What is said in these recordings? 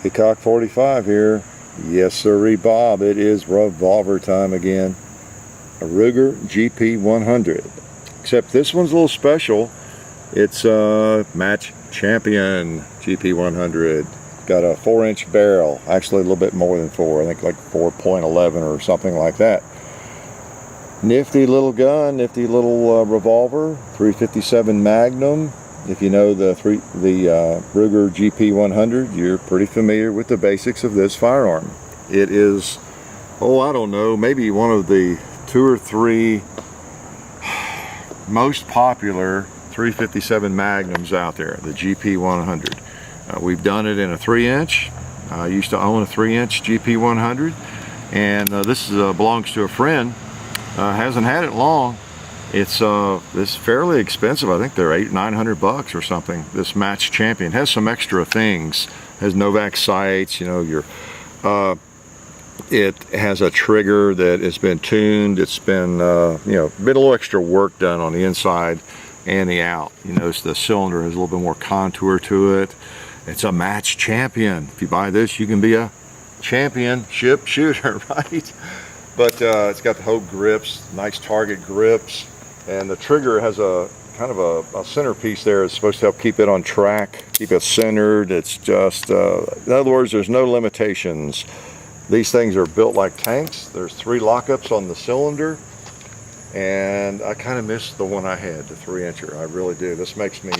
Peacock 45 here. Yes sirree Bob, it is revolver time again. A Ruger GP 100. Except this one's a little special. It's a match champion GP 100. Got a 4-inch barrel, actually a little bit more than 4, I think like 4.11 or something like that. Nifty little gun, nifty little revolver, 357 Magnum. If you know the Ruger GP 100, you're pretty familiar with the basics of this firearm. It is, oh I don't know, maybe one of the 2 or 3 most popular 357 Magnums out there, the GP 100. We've done it in a 3-inch. I used to own a 3-inch GP 100, and this belongs to a friend. Hasn't had it long. It's fairly expensive. I think they're $800-900 or something. This match champion has some extra things. Has Novak sights. You know, it has a trigger that has been tuned. It's been you know, been a little extra work done on the inside and the out. You notice the cylinder has a little bit more contour to it. It's a match champion. If you buy this, you can be a championship shooter, right? But it's got the Hogue grips, nice target grips, and the trigger has a kind of a centerpiece there. It's supposed to help keep it on track, keep it centered. It's just, in other words, there's no limitations. These things are built like tanks. There's 3 lockups on the cylinder, and I kind of miss the one I had, the 3-incher. I really do. This makes me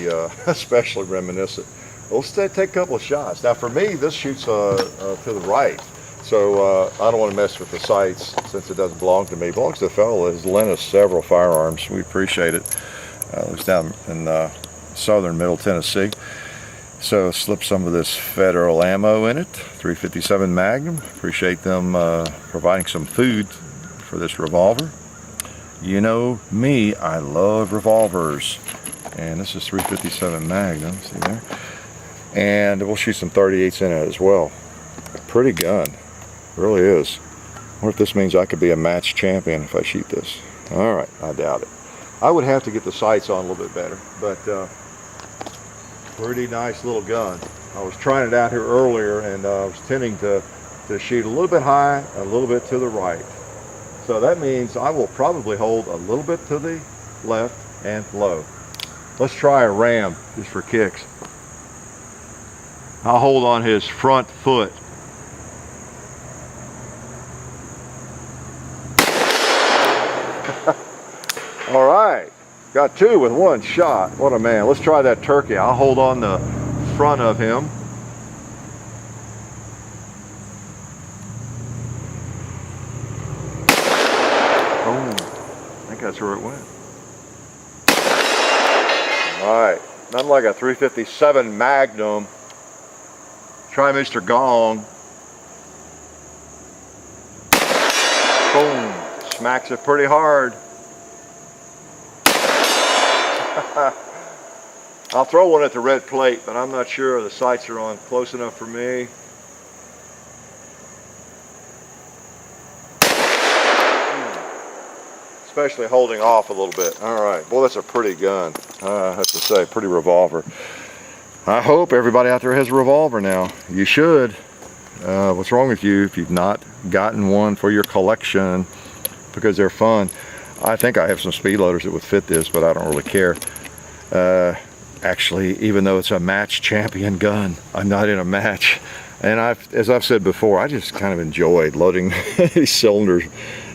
especially reminiscent. Let's take a couple of shots. Now for me, this shoots to the right. So I don't want to mess with the sights since it doesn't belong to me. It belongs to the fellow that has lent us several firearms. We appreciate it. It's down in southern Middle Tennessee. So slip some of this federal ammo in it. 357 Magnum. Appreciate them providing some food for this revolver. You know me, I love revolvers. And this is 357 Magnum, see there? And we'll shoot some 38s in it as well. Pretty gun. Really is. I wonder if this means I could be a match champion if I shoot this. Alright, I doubt it. I would have to get the sights on a little bit better, but pretty nice little gun. I was trying it out here earlier, and I was tending to shoot a little bit high, a little bit to the right. So that means I will probably hold a little bit to the left and low. Let's try a ram just for kicks. I'll hold on his front foot. All right, got 2 with 1 shot. What a man. Let's try that turkey. I'll hold on the front of him. Boom. I think that's where it went. All right, nothing like a 357 Magnum. Try Mr. Gong. Boom. Smacks it pretty hard. I'll throw one at the red plate, but I'm not sure the sights are on close enough for me. Especially holding off a little bit. All right, boy, that's a pretty gun. I have to say, pretty revolver. I hope everybody out there has a revolver now. You should. What's wrong with you if you've not gotten one for your collection? Because they're fun. I think I have some speed loaders that would fit this, but I don't really care. Actually, even though it's a match champion gun, I'm not in a match. And as I've said before, I just kind of enjoyed loading these cylinders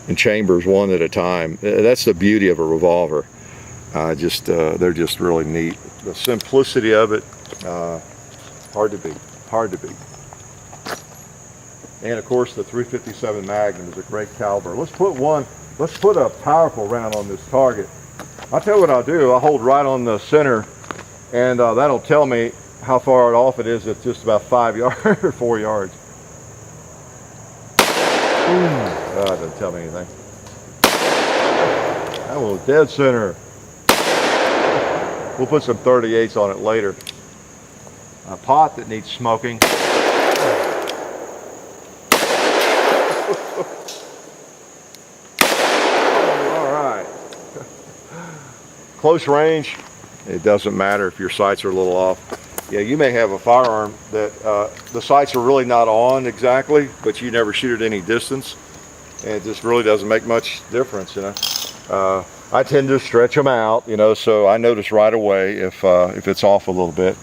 and chambers one at a time. That's the beauty of a revolver. They're just really neat. The simplicity of it, hard to beat, hard to beat. And of course, the 357 Magnum is a great caliber. Let's put a powerful round on this target. I'll tell you what I'll do. I'll hold right on the center, and that'll tell me how far off it is. It's just about 5 yards or 4 yards. That doesn't tell me anything. That was dead center. We'll put some 38s on it later. A pot that needs smoking. Close range, it doesn't matter if your sights are a little off. Yeah, you may have a firearm that the sights are really not on exactly, but you never shoot at any distance, and it just really doesn't make much difference, you know. I tend to stretch them out, you know, so I notice right away if it's off a little bit.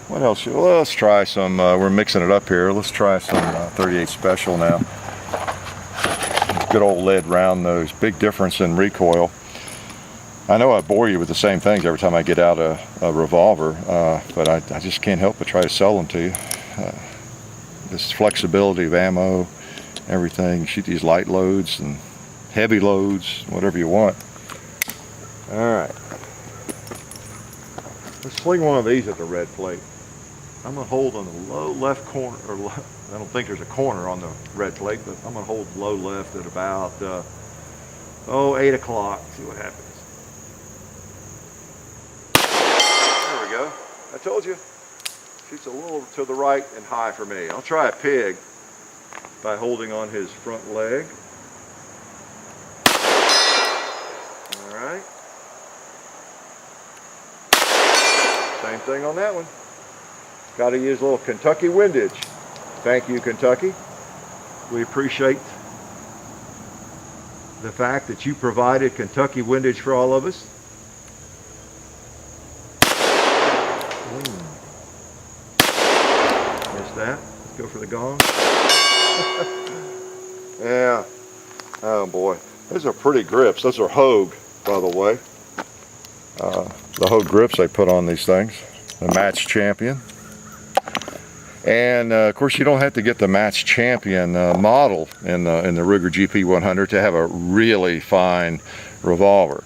What else? Well, let's try some, we're mixing it up here. Let's try some 38 Special now. Good old lead round nose. Big difference in recoil. I know I bore you with the same things every time I get out a revolver, but I just can't help but try to sell them to you. This flexibility of ammo, everything. You shoot these light loads and heavy loads, whatever you want. All right. Let's sling one of these at the red plate. I'm going to hold on the low left corner, or I don't think there's a corner on the red plate, but I'm going to hold low left at about, 8 o'clock. See what happens. There we go. I told you. Shoots a little to the right and high for me. I'll try a pig by holding on his front leg. All right. Same thing on that one. Got to use a little Kentucky windage. Thank you, Kentucky. We appreciate the fact that you provided Kentucky windage for all of us. Missed that. Let's go for the gong. Yeah. Oh boy. Those are pretty grips. Those are Hogue, by the way. The Hogue grips they put on these things. The Match Champion. And of course, you don't have to get the Match Champion model in the Ruger GP100 to have a really fine revolver.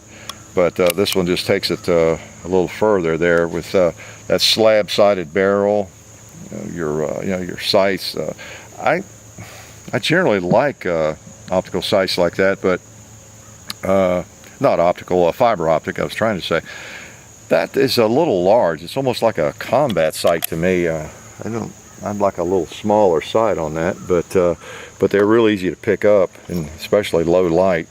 But this one just takes it a little further there with that slab-sided barrel, your sights. I generally like optical sights like that, but not optical, fiber optic. I was trying to say that is a little large. It's almost like a combat sight to me. I'd like a little smaller sight on that, but they're real easy to pick up, and especially low light.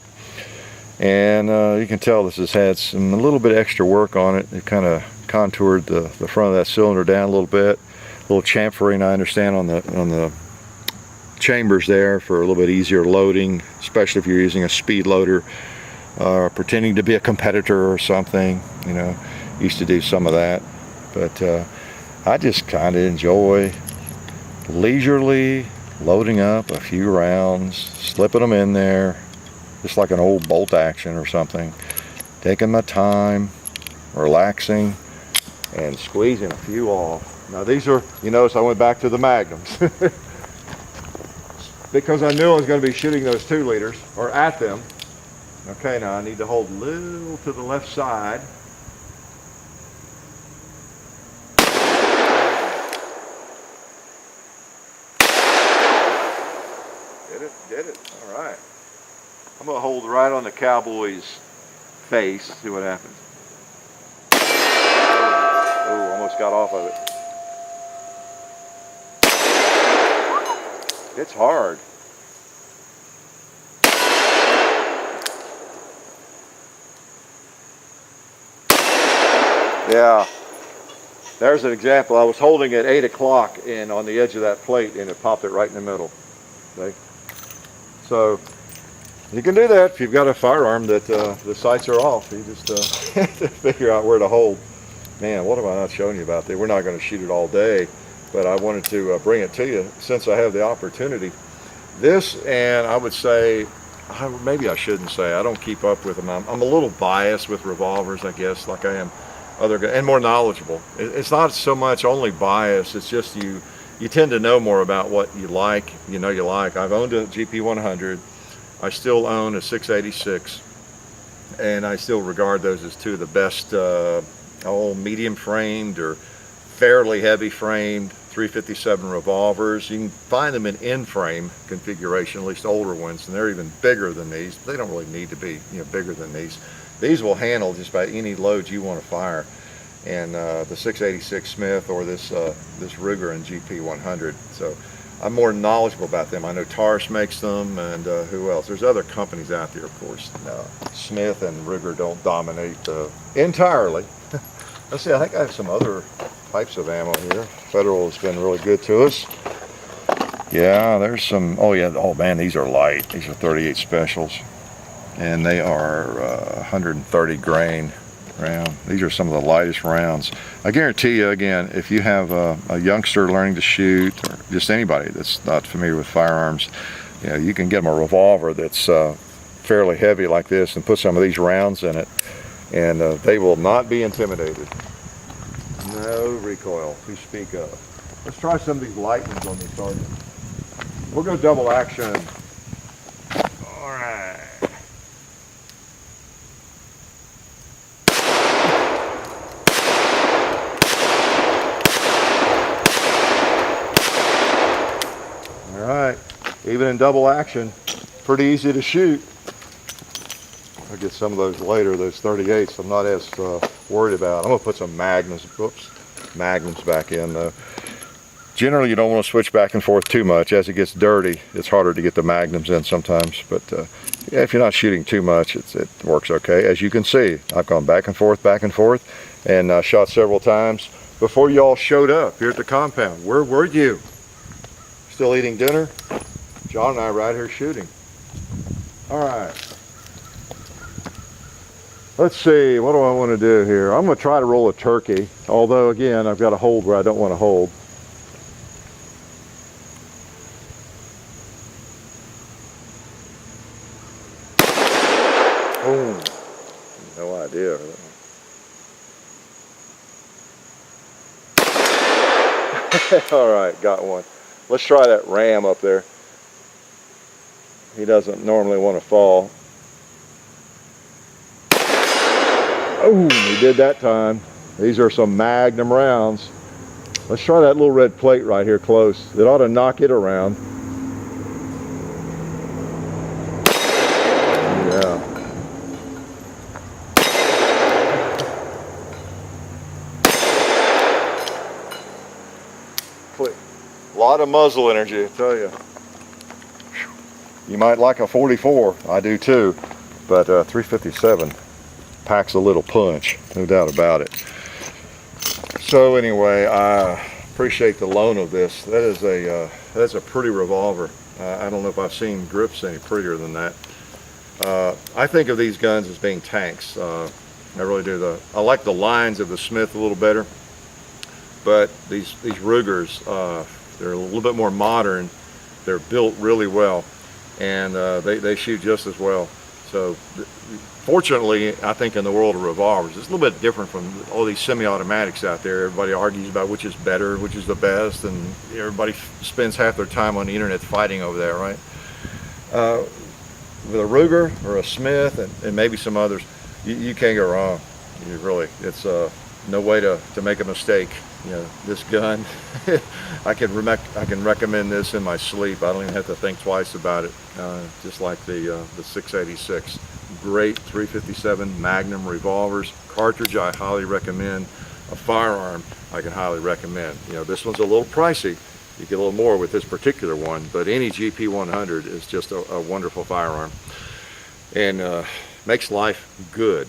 And you can tell this has had a little bit extra work on it. It kind of contoured the front of that cylinder down a little bit. A little chamfering, I understand, on the chambers there for a little bit easier loading, especially if you're using a speed loader, pretending to be a competitor or something. You know, used to do some of that, but I just kind of enjoy leisurely loading up a few rounds, slipping them in there, just like an old bolt action or something, taking my time, relaxing, and squeezing a few off. Now these are, you notice I went back to the Magnums because I knew I was going to be shooting those 2 liters, or at them. Okay, now I need to hold a little to the left side. Did it. All right. I'm going to hold right on the cowboy's face, see what happens. Oh, almost got off of it. It's hard. Yeah. There's an example. I was holding at 8 o'clock and on the edge of that plate, and it popped it right in the middle. See? So you can do that if you've got a firearm that the sights are off. You just have to figure out where to hold. Man, what am I not showing you about there? We're not going to shoot it all day, but I wanted to bring it to you since I have the opportunity. This, and I would say, maybe I shouldn't say, I don't keep up with them. I'm a little biased with revolvers, I guess, like I am other guys, and more knowledgeable. It's not so much only bias, it's just you tend to know more about what you like, you like. I've owned a GP100. I still own a 686, and I still regard those as 2 of the best medium framed or fairly heavy framed 357 revolvers. You can find them in frame configuration, at least older ones, and they're even bigger than these. They don't really need to be bigger than these. These will handle just about any load you want to fire. And the 686 Smith or this Ruger and GP100. So I'm more knowledgeable about them. I know Taurus makes them, and who else? There's other companies out there, of course. Smith and Ruger don't dominate entirely. Let's see, I think I have some other types of ammo here. Federal has been really good to us. Yeah, there's some, oh yeah, oh man, these are light. These are 38 specials. And they are 130 grain round. These are some of the lightest rounds. I guarantee you, again, if you have a youngster learning to shoot, or just anybody that's not familiar with firearms, you know, you can get them a revolver that's fairly heavy like this and put some of these rounds in it, and they will not be intimidated. No recoil to speak of. Let's try some of these light ones on this, Sergeant. We'll go double action. All right. All right. Even in double action, pretty easy to shoot. I'll get some of those later, those 38s. I'm not as worried about. I'm gonna put some Magnums back in though. Generally, you don't want to switch back and forth too much. As it gets dirty, it's harder to get the Magnums in sometimes. But yeah, if you're not shooting too much, it works okay. As you can see, I've gone back and forth, and shot several times before you all showed up here at the compound. Where were you? Still eating dinner? John and I right here shooting. All right. Let's see, what do I want to do here? I'm going to try to roll a turkey, although again, I've got a hold where I don't want to hold. Boom. No idea. All right, got one. Let's try that ram up there. He doesn't normally want to fall. Oh, he did that time. These are some Magnum rounds. Let's try that little red plate right here close. It ought to knock it around. Yeah. A lot of muzzle energy, I tell you. You might like a 44. I do too. But 357 packs a little punch, no doubt about it. So anyway, I appreciate the loan of this. That's a pretty revolver. I don't know if I've seen grips any prettier than that. I think of these guns as being tanks. I really do. I like the lines of the Smith a little better, but these Rugers, they're a little bit more modern. They're built really well, and they shoot just as well. So fortunately, I think in the world of revolvers, it's a little bit different from all these semi-automatics out there. Everybody argues about which is better, which is the best, and everybody spends half their time on the internet fighting over that, right? With a Ruger or a Smith and maybe some others, you can't go wrong. You really, it's no way to make a mistake. You know, this gun, I can recommend this in my sleep. I don't even have to think twice about it. Just like the 686. Great 357 Magnum revolvers. Cartridge I highly recommend. A firearm I can highly recommend. You know, this one's a little pricey. You get a little more with this particular one, but any GP 100 is just a wonderful firearm, and makes life good.